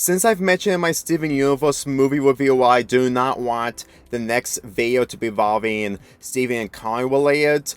Since I've mentioned in my Steven Universe movie review I do not want the next video to be involving Steven and Connie related,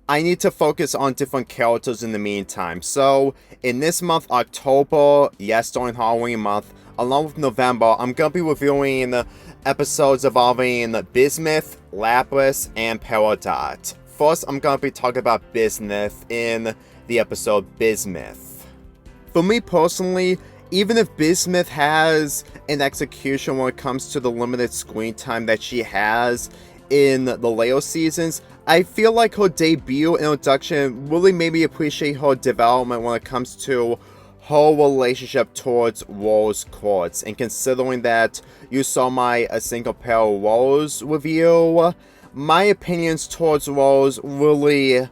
I need to focus on different characters in the meantime. So, in this month, October, yes, during Halloween month, along with November, I'm going to be reviewing episodes involving Bismuth, Lapis, and Peridot. First, I'm going to be talking about Bismuth in the episode Bismuth. For me personally, even if Bismuth has an execution when it comes to the limited screen time that she has in the later seasons, I feel like her debut introduction really made me appreciate her development when it comes to her relationship towards Rose Quartz. And considering that you saw my A Single Pair of Rose review, my opinions towards Rose really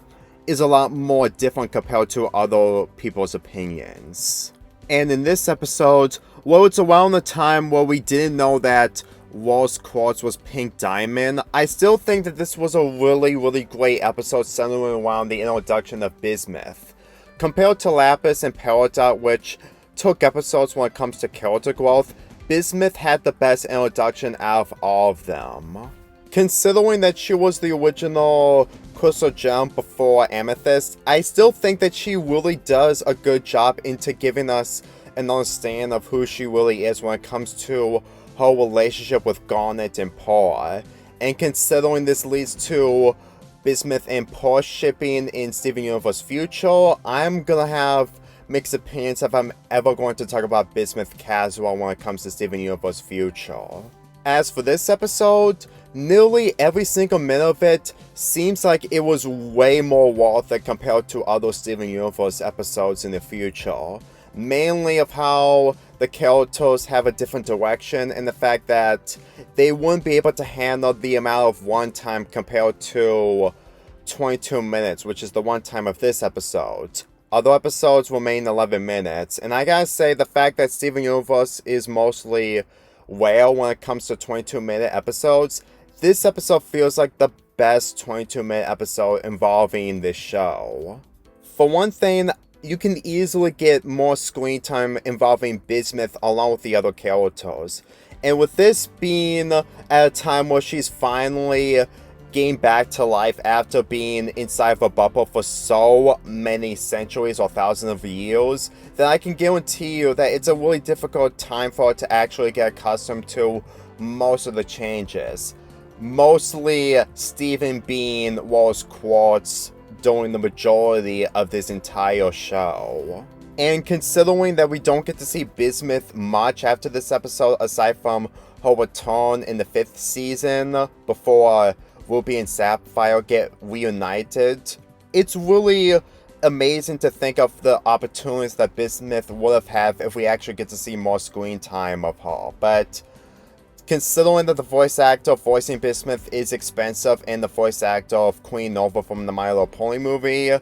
is a lot more different compared to other people's opinions. And in this episode, well, it's around the time where we didn't know that Rose Quartz was Pink Diamond, I still think that this was a really great episode centering around the introduction of Bismuth. Compared to Lapis and Peridot, which took episodes when it comes to character growth, Bismuth had the best introduction out of all of them. Considering that she was the original Crystal Gem before Amethyst, I still think that she really does a good job into giving us an understanding of who she really is when it comes to her relationship with Garnet and Pearl. And considering this leads to Bismuth and Pearl shipping in Steven Universe Future, I'm gonna have mixed opinions if I'm ever going to talk about Bismuth casual when it comes to Steven Universe Future. As for this episode, nearly every single minute of it seems like it was way more worth it compared to other Steven Universe episodes in the future. Mainly of how the characters have a different direction and the fact that they wouldn't be able to handle the amount of runtime compared to 22 minutes, which is the runtime of this episode. Other episodes remain 11 minutes, and I gotta say the fact that Steven Universe is mostly rare when it comes to 22-minute episodes, this episode feels like the best 22-minute episode involving this show. For one thing, you can easily get more screen time involving Bismuth along with the other characters. And with this being at a time where she's finally gained back to life after being inside of a bubble for so many centuries or thousands of years, then I can guarantee you that it's a really difficult time for her to actually get accustomed to most of the changes. Mostly Steven being Rose Quartz during the majority of this entire show. And considering that we don't get to see Bismuth much after this episode aside from her return in the 5th season before Ruby and Sapphire get reunited, it's really amazing to think of the opportunities that Bismuth would have had if we actually get to see more screen time of her. But considering that the voice actor voicing Bismuth is expensive and the voice actor of Queen Nova from the My Little Pony movie,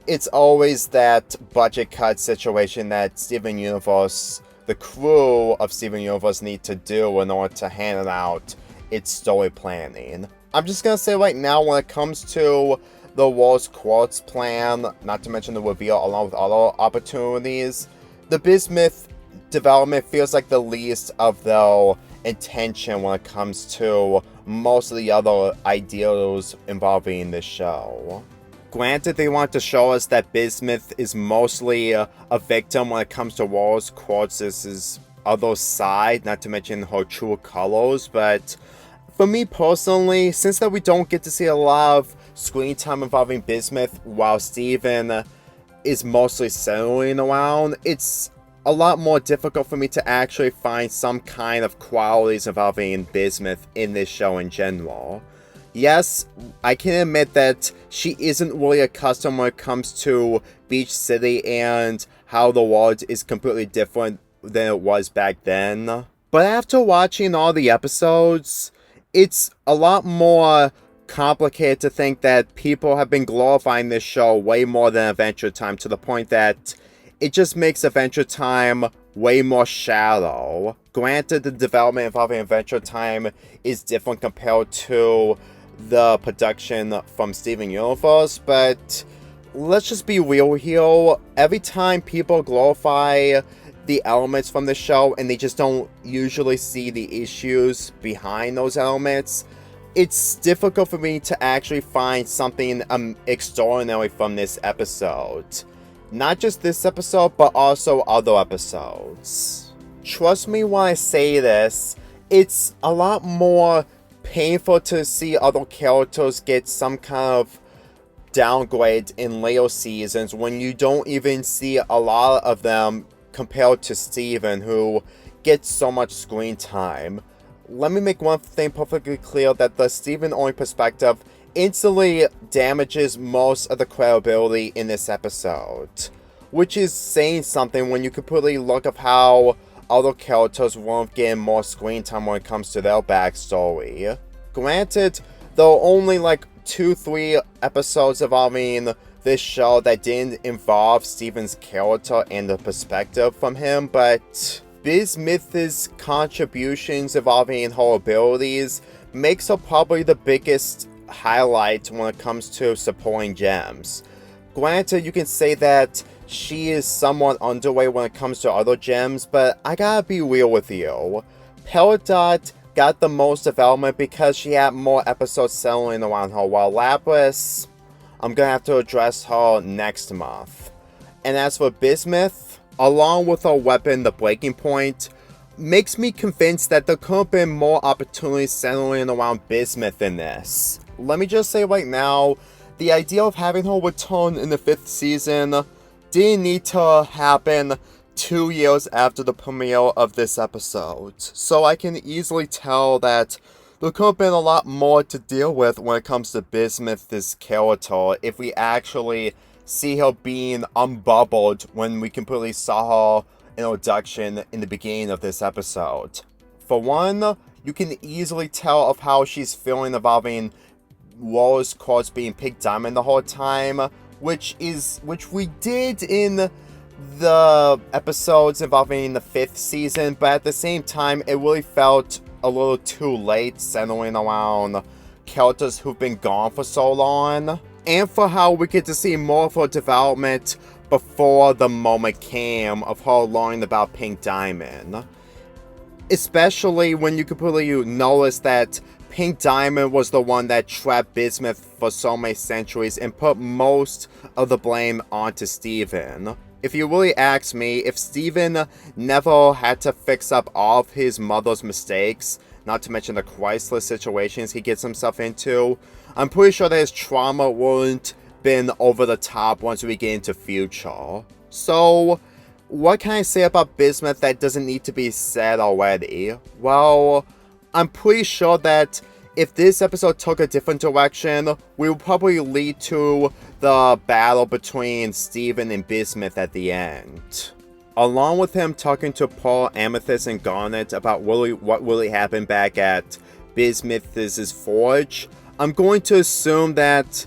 it's always that budget cut situation that Steven Universe, the crew of Steven Universe, need to do in order to hand out its story planning. I'm just gonna say right now, when it comes to the Rose Quartz plan, not to mention the reveal along with other opportunities, the Bismuth development feels like the least of their intention when it comes to most of the other ideals involving this show. Granted, they want to show us that Bismuth is mostly a victim when it comes to Rose Quartz's other side, not to mention her true colors, but for me personally, since that we don't get to see a lot of screen time involving Bismuth while Steven is mostly settling around, it's a lot more difficult for me to actually find some kind of qualities involving Bismuth in this show in general. Yes, I can admit that she isn't really accustomed when it comes to Beach City and how the world is completely different than it was back then. But after watching all the episodes, it's a lot more complicated to think that people have been glorifying this show way more than Adventure Time, to the point that it just makes Adventure Time way more shallow. Granted, the development involving Adventure Time is different compared to the production from Steven Universe, but let's just be real here. Every time people glorify the elements from the show and they just don't usually see the issues behind those elements, it's difficult for me to actually find something extraordinary from this episode. Not just this episode, but also other episodes. Trust me when I say this, it's a lot more painful to see other characters get some kind of downgrade in later seasons when you don't even see a lot of them compared to Steven, who gets so much screen time. Let me make one thing perfectly clear, that the Steven-only perspective instantly damages most of the credibility in this episode, which is saying something when you completely look at how other characters won't get more screen time when it comes to their backstory. Granted, there are only like 2-3 episodes involving this show that didn't involve Steven's character and the perspective from him, but Bismuth's contributions involving her abilities makes her probably the biggest highlight when it comes to supporting gems. Granted, you can say that she is somewhat underway when it comes to other gems, but I gotta be real with you. Peridot got the most development because she had more episodes settling around her, while Lapis, I'm gonna have to address her next month. And as for Bismuth, along with her weapon, the Breaking Point, makes me convinced that there could have been more opportunities centering around Bismuth in this. Let me just say right now, the idea of having her return in the 5th season didn't need to happen 2 years after the premiere of this episode, so I can easily tell that there could have been a lot more to deal with when it comes to Bismuth's character if we actually see her being unbubbled when we completely saw her introduction in the beginning of this episode. For one, you can easily tell of how she's feeling involving Rose Quartz being Pink Diamond the whole time, which we did in the episodes involving the 5th season, but at the same time, it really felt a little too late centering around characters who've been gone for so long, and for how we get to see more of her development before the moment came of her learning about Pink Diamond. Especially when you completely notice that Pink Diamond was the one that trapped Bismuth for so many centuries and put most of the blame onto Steven. If you really ask me, if Steven never had to fix up all of his mother's mistakes, not to mention the Chrysler situations he gets himself into, I'm pretty sure that his trauma wouldn't been over the top once we get into future. So, what can I say about Bismuth that doesn't need to be said already? Well, I'm pretty sure that if this episode took a different direction, we would probably lead to the battle between Steven and Bismuth at the end. Along with him talking to Pearl, Amethyst, and Garnet about what really happened back at Bismuth's forge, I'm going to assume that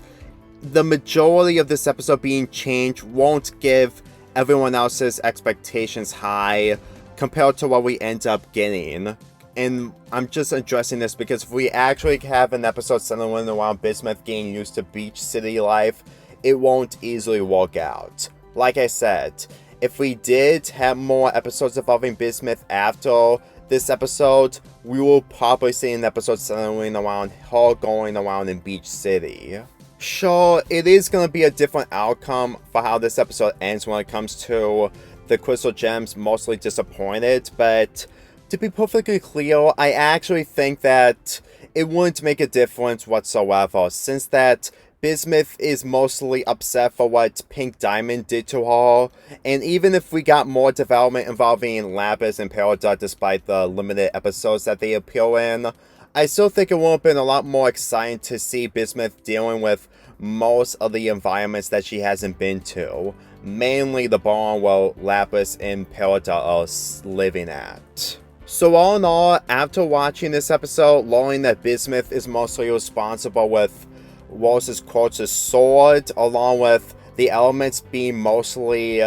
the majority of this episode being changed won't give everyone else's expectations high compared to what we end up getting. And I'm just addressing this because if we actually have an episode centering around Bismuth getting used to beach city life, it won't easily work out. Like I said, if we did have more episodes involving Bismuth after this episode, we will probably see an episode centering around her going around in Beach City. Sure, it is going to be a different outcome for how this episode ends when it comes to the Crystal Gems mostly disappointed, but to be perfectly clear, I actually think that it wouldn't make a difference whatsoever, since that Bismuth is mostly upset for what Pink Diamond did to her, and even if we got more development involving Lapis and Peridot despite the limited episodes that they appear in, I still think it would have been a lot more exciting to see Bismuth dealing with most of the environments that she hasn't been to, mainly the barn where Lapis and Peridot are living at. So all in all, after watching this episode, learning that Bismuth is mostly responsible with Rose's Quartz's sword, along with the elements being mostly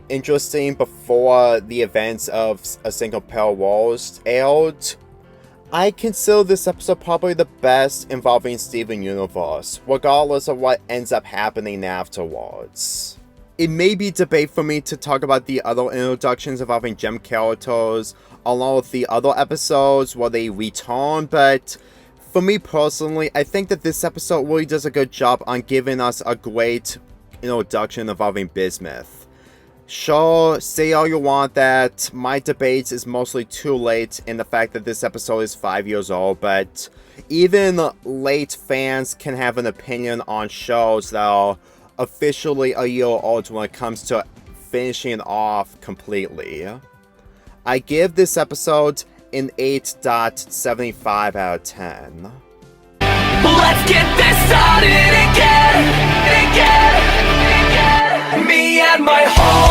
interesting before the events of A Single Pale Rose aired, I consider this episode probably the best involving Steven Universe, regardless of what ends up happening afterwards. it may be debate for me to talk about the other introductions involving gem characters along with the other episodes where they return, but for me personally, I think that this episode really does a good job on giving us a great introduction involving Bismuth. Sure, say all you want that my debates is mostly too late in the fact that this episode is 5 years old, but even late fans can have an opinion on shows that are officially a year old when it comes to finishing off completely. I give this episode an 8.75 out of 10. Let's get this started again. Me and my whole